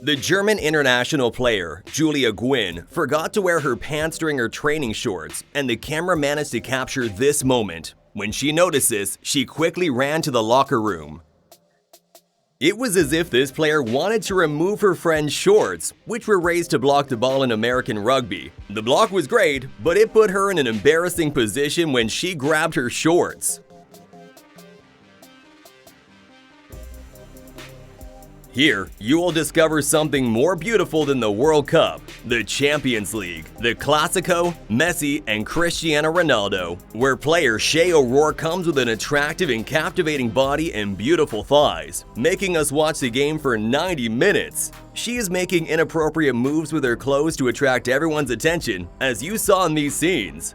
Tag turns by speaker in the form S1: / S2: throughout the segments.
S1: The German international player, Julia Gwynn, forgot to wear her pants during her training shorts, and the camera managed to capture this moment. When she noticed this, she quickly ran to the locker room. It was as if this player wanted to remove her friend's shorts, which were raised to block the ball in American rugby. The block was great, but it put her in an embarrassing position when she grabbed her shorts. Here, you will discover something more beautiful than the World Cup, the Champions League, the Clasico, Messi, and Cristiano Ronaldo, where player Shea O'Rourke comes with an attractive and captivating body and beautiful thighs, making us watch the game for 90 minutes. She is making inappropriate moves with her clothes to attract everyone's attention, as you saw in these scenes.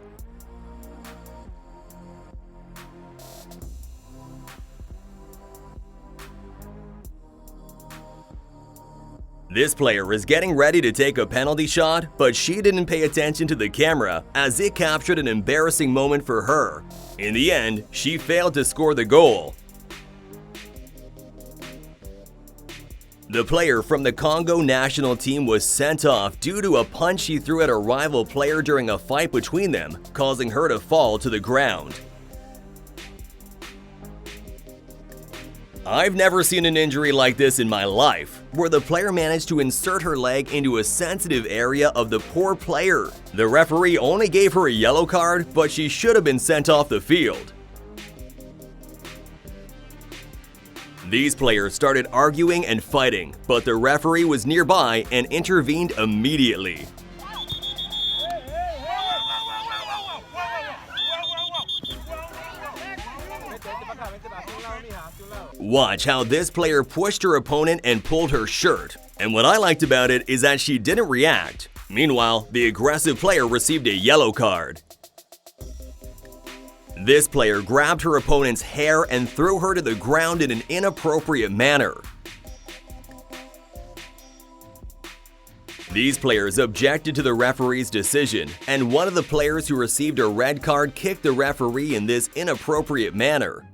S1: This player is getting ready to take a penalty shot, but she didn't pay attention to the camera as it captured an embarrassing moment for her. In the end, she failed to score the goal. The player from the Congo national team was sent off due to a punch she threw at a rival player during a fight between them, causing her to fall to the ground. I've never seen an injury like this in my life, where the player managed to insert her leg into a sensitive area of the poor player. The referee only gave her a yellow card, but she should have been sent off the field. These players started arguing and fighting, but the referee was nearby and intervened immediately. Watch how this player pushed her opponent and pulled her shirt. And what I liked about it is that she didn't react. Meanwhile, the aggressive player received a yellow card. This player grabbed her opponent's hair and threw her to the ground in an inappropriate manner. These players objected to the referee's decision, and one of the players who received a red card kicked the referee in this inappropriate manner.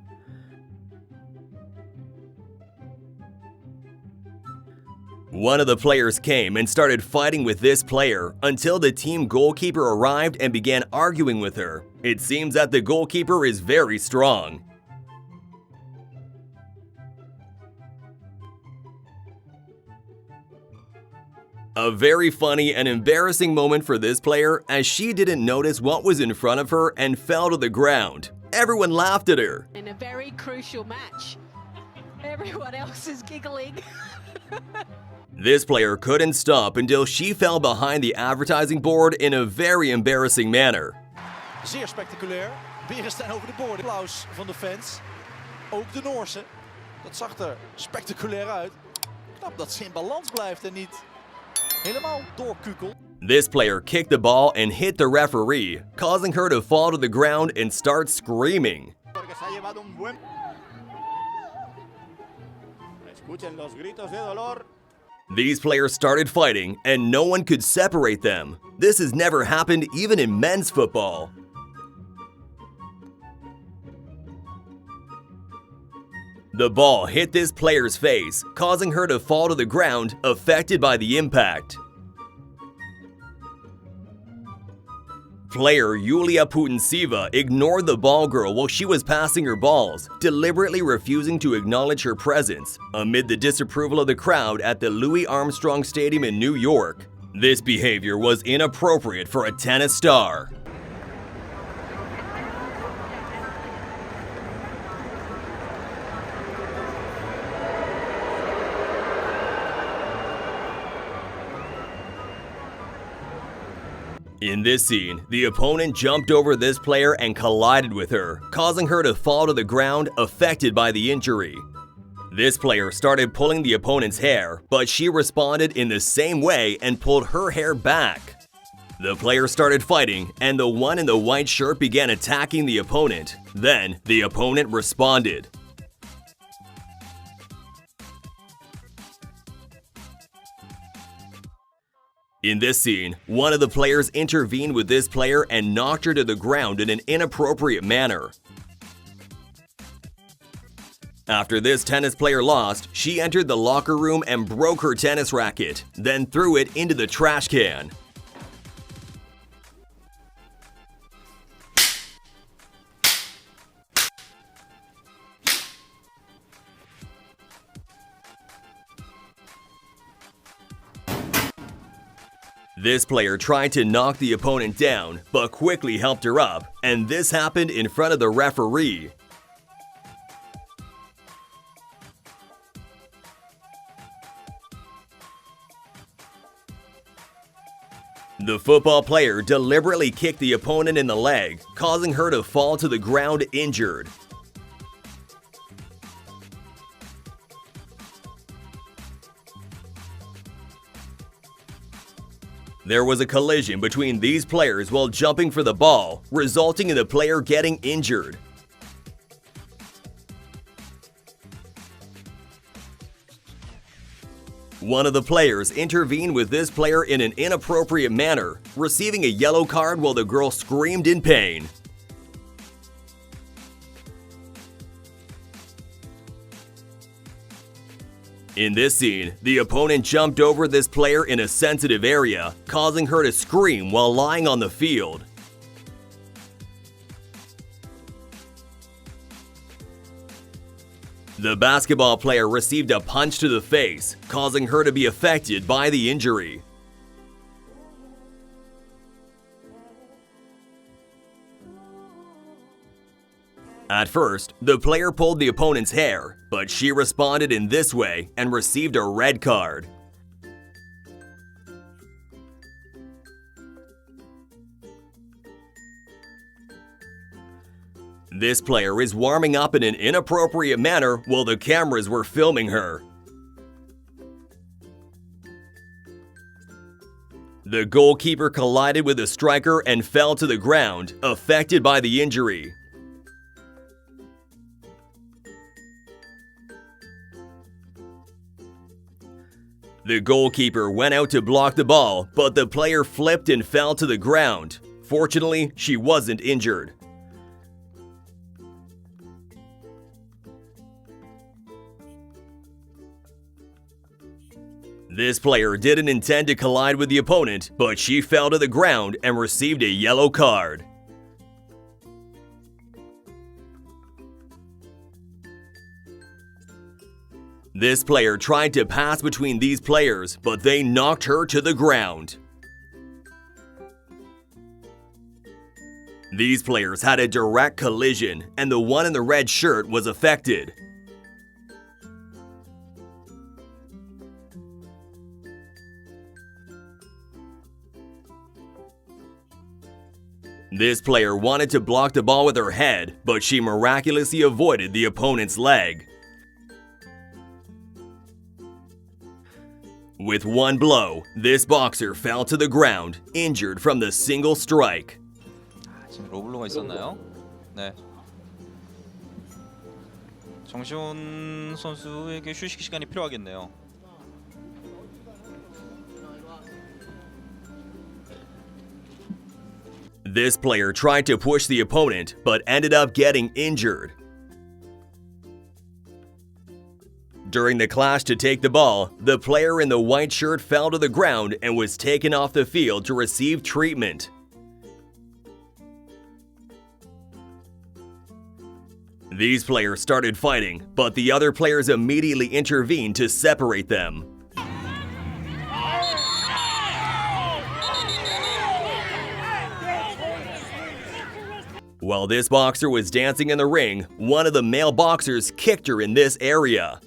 S1: One of the players came and started fighting with this player until the team goalkeeper arrived and began arguing with her. It seems that the goalkeeper is very strong. A very funny and embarrassing moment for this player, as she didn't notice what was in front of her and fell to the ground. Everyone laughed at her.
S2: In a very crucial match, everyone else is giggling.
S1: This player couldn't stop until she fell behind the advertising board in a very embarrassing manner.
S3: Zeer spectaculair. Beren staan over de boord. Applaus van de fans. Ook de Noorse. Dat zag er spectaculair uit. Knap dat ze in balans blijft en niet helemaal doorkukelt.
S1: This player kicked the ball and hit the referee, causing her to fall to the ground and start screaming. These players started fighting, and no one could separate them. This has never happened even in men's football. The ball hit this player's face, causing her to fall to the ground, affected by the impact. Player Yulia Putintseva ignored the ball girl while she was passing her balls, deliberately refusing to acknowledge her presence, amid the disapproval of the crowd at the Louis Armstrong Stadium in New York. This behavior was inappropriate for a tennis star. In this scene, the opponent jumped over this player and collided with her, causing her to fall to the ground, affected by the injury. This player started pulling the opponent's hair, but she responded in the same way and pulled her hair back. The player started fighting, and the one in the white shirt began attacking the opponent. Then, the opponent responded. In this scene, one of the players intervened with this player and knocked her to the ground in an inappropriate manner. After this tennis player lost, she entered the locker room and broke her tennis racket, then threw it into the trash can. This player tried to knock the opponent down, but quickly helped her up, and this happened in front of the referee. The football player deliberately kicked the opponent in the leg, causing her to fall to the ground injured. There was a collision between these players while jumping for the ball, resulting in the player getting injured. One of the players intervened with this player in an inappropriate manner, receiving a yellow card while the girl screamed in pain. In this scene, the opponent jumped over this player in a sensitive area, causing her to scream while lying on the field. The basketball player received a punch to the face, causing her to be affected by the injury. At first, the player pulled the opponent's hair, but she responded in this way and received a red card. This player is warming up in an inappropriate manner while the cameras were filming her. The goalkeeper collided with the striker and fell to the ground, affected by the injury. The goalkeeper went out to block the ball, but the player flipped and fell to the ground. Fortunately, she wasn't injured. This player didn't intend to collide with the opponent, but she fell to the ground and received a yellow card. This player tried to pass between these players, but they knocked her to the ground. These players had a direct collision, and the one in the red shirt was affected. This player wanted to block the ball with her head, but she miraculously avoided the opponent's leg. With one blow, this boxer fell to the ground, injured from the single strike.
S4: 지금 로블로가 있었나요? 네. 정시훈 선수에게 휴식 시간이 필요하겠네요.
S1: This player tried to push the opponent, but ended up getting injured. During the clash to take the ball, the player in the white shirt fell to the ground and was taken off the field to receive treatment. These players started fighting, but the other players immediately intervened to separate them. While this boxer was dancing in the ring, one of the male boxers kicked her in this area.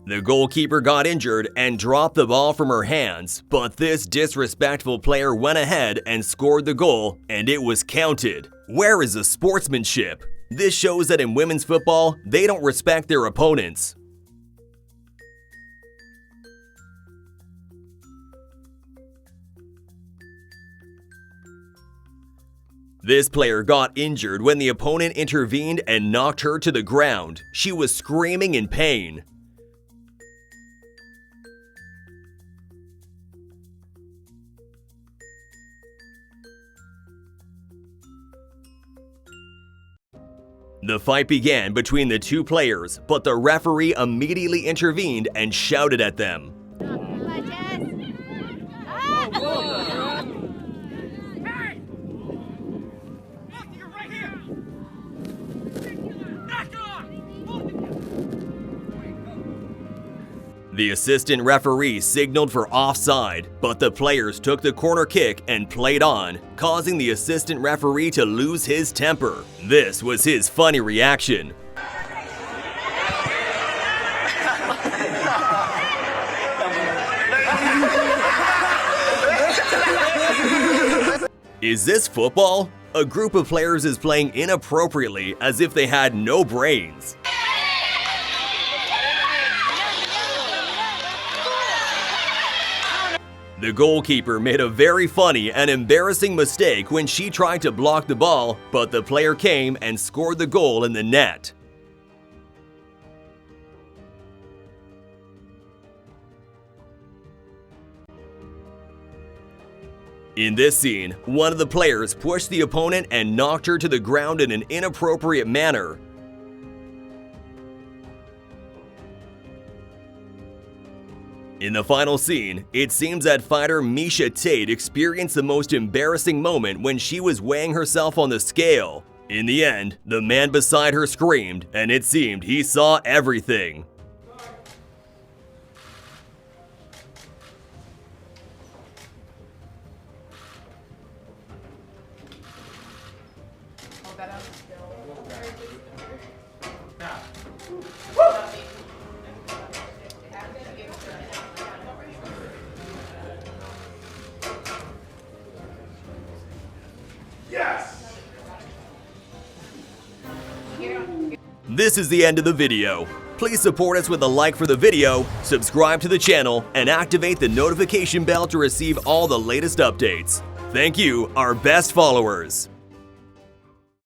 S1: The goalkeeper got injured and dropped the ball from her hands, but this disrespectful player went ahead and scored the goal, and it was counted. Where is the sportsmanship? This shows that in women's football, they don't respect their opponents. This player got injured when the opponent intervened and knocked her to the ground. She was screaming in pain. The fight began between the two players, but the referee immediately intervened and shouted at them. The assistant referee signaled for offside, but the players took the corner kick and played on, causing the assistant referee to lose his temper. This was his funny reaction. Is this football? A group of players is playing inappropriately as if they had no brains. The goalkeeper made a very funny and embarrassing mistake when she tried to block the ball, but the player came and scored the goal in the net. In this scene, one of the players pushed the opponent and knocked her to the ground in an inappropriate manner. In the final scene, it seems that fighter Misha Tate experienced the most embarrassing moment when she was weighing herself on the scale. In the end, the man beside her screamed, and it seemed he saw everything. This is the end of the video. Please support us with a like for the video, subscribe to the channel, and activate the notification bell to receive all the latest updates. Thank you, our best followers.